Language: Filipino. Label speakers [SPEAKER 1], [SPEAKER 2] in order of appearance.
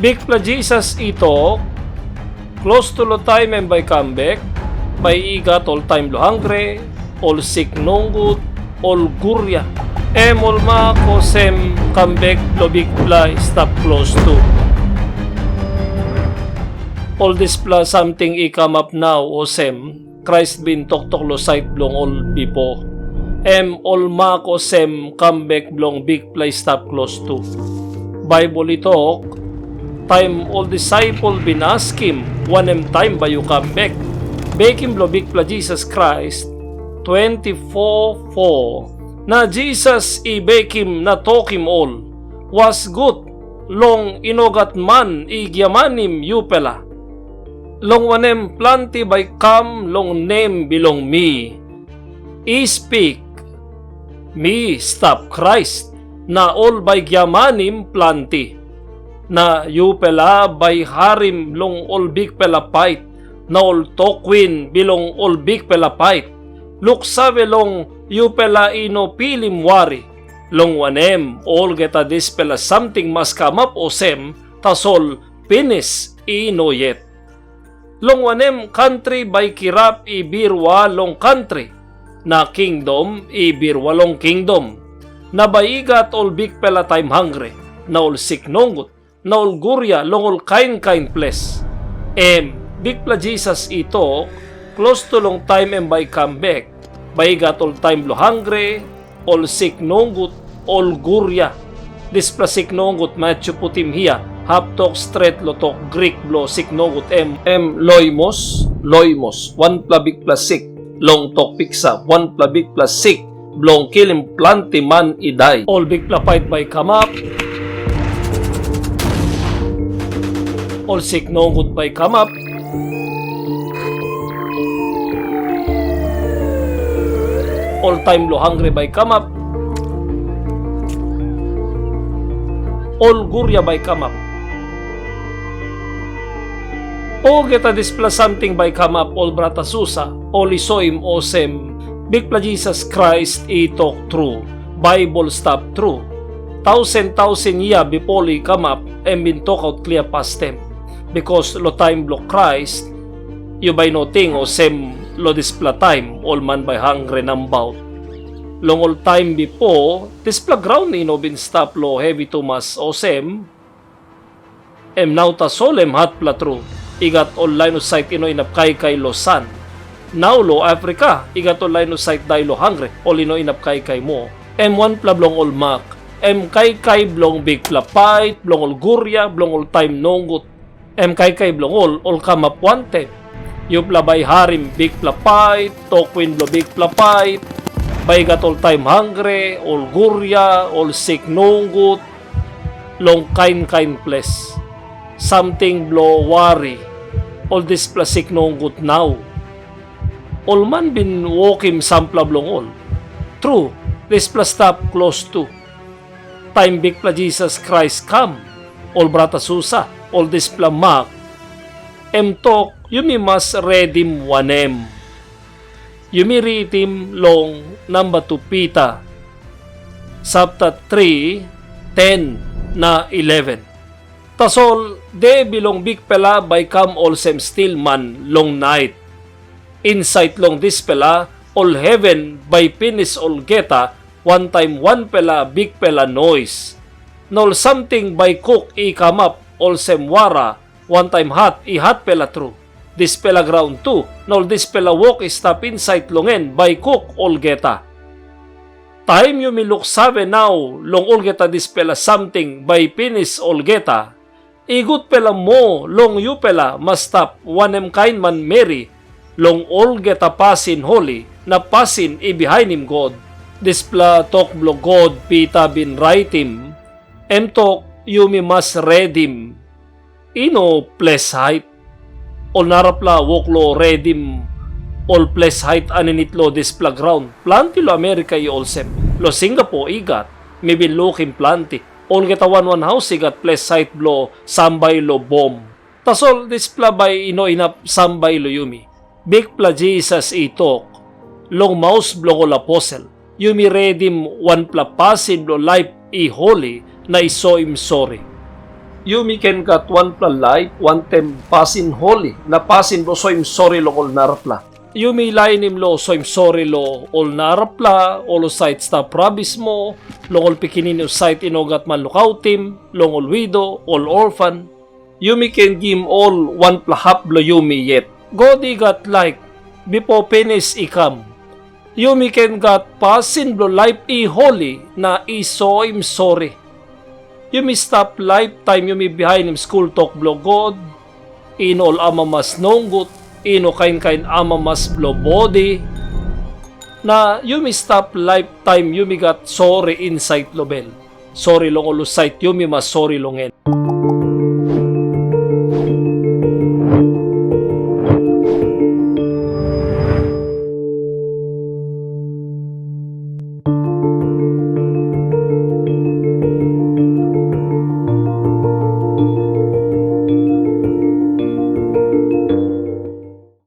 [SPEAKER 1] Big pla Jesus ito, close to lo time and by comeback, by igat all time lo hungry, all sick nonggut, all gurya. All ma ko sem comeback lo big pla stop close to. All this pla something I come up now o sem, Christ bin tok lo sight blong all bipo. All ma ko sem comeback blong big pla stop close to. Bible ito, time all disciple bin ask him, one time ba you come back? Bake him blo big pla Jesus Christ, 24:4, na Jesus I bake him na talk him all, was good, long inogat man igyamanim yupela. Long wanem planti by come, long name belong me. I speak, me stop Christ, na all by gyamanim planti. Na yupela by harim long all big pelapait, na all tokwin bilong all big pelapait. Luksawe long yupela ino pilim wari. Long wanem all geta dispela something mas come up o sem, tasol pinis ino yet. Long wanem country by kirap ibirwa long country, na kingdom ibirwa long kingdom. Na baigat all big pela time hungry, na all sick nonggut, na all gurya long all kind place. Big pla Jesus ito, close to long time and by comeback, baigat all time lo hungry, all sick nonggut, all gurya. This pla sick nonggut macho putim hiya, haptok straight lotok Greek blo sick nonggut loimos, one pla big pla sick, long tok piksa, one pla big pla sick, blong kilim planti man iday. All big pla fight by come up, all sick nonggut by come up, all time lo hungry by come up, all gurya by come up. O geta displa something by come up, all brata susa, all isoim osem, big pla Jesus Christ I talk true, Bible stop true. Thousand year before I come up and been talk out clear past them. Because lo time lo Christ, you by nothing o sem lo displa time, all man by hungry nambaw. Long all time before, displa ground ino bin stop lo heavy to mas o sem, now ta solem hat pla true. Igat all line of sight ino inap kay lo san. Now lo Africa, igat all line of sight dahil lo hungry, all ino inap kay mo. M1 pla blong all mak, kay blong big pla fight, blong all gurya, blong all time nonggut, kay blong all come up one time. Yung pla bay harim big pla fight, tokwin blo big pla fight, bay gat all time hungry, all gurya, all sick nonggut, long kind place. Something blow worry, all this pla sick nonggut now. All man bin walking sampla blong all. True, this pla stop close to. Time big pla Jesus Christ come, all brata susa, all this pla mak. Talk, yumi mas redim wanem. Yumi ritim long number 2 pita. Sabta 3, 10 na 11. Tasol, de bilong big pela by come all sem still man long night. Insight long this pela, all heaven by pinis all geta, one time one pela big pela noise. Nol something by cook I come up, all sem wara, one time hot I hot pela true. This pela ground too, nol this pela walk is stop insight longen by cook all geta. Time you miluk save now, long all geta this pela something by pinis all geta. Igut pela mo, long you pela, mastap, one kind man Mary, long all geta pasin holy, na pasin I behind him God. Displa talk blo God, pita bin right him, talk yumi mas redim, ino place height, all narapla woklo redim, all place height aninitlo displa ground, planti lo America I olsem, lo Singapore igat, maybe looking planti, all geta one house igat place site blo sambay lo bomb. Tasol displa by ino inap sambay lo yumi. Big pla Jesus itok, long mouse blo ko apostle. Yumi redim one pla pasin blo life I holy na iso im sorry. Yumi ken got one pla life, one tem pasin holy, na pasin lo soim sorry lo ol narapla. Yumi lainim lo soim sorry lo ol narapla, olo site sta probis mo, longol pikinin site inogat man lukautim, longol widow, all orphan. Yumi can give all one pla hap lo Yumi yet. God got like, before penis ikam. Yumi can got pasin lo life I holy, na I soim sorry. Yumi stop lifetime yumi behind him school talk blo God, inol amamas nonggut, ino kain amamas blo body, na yumi stop lifetime yumi got sorry inside lobel. Sorry long ulo site yumi mas sorry longen.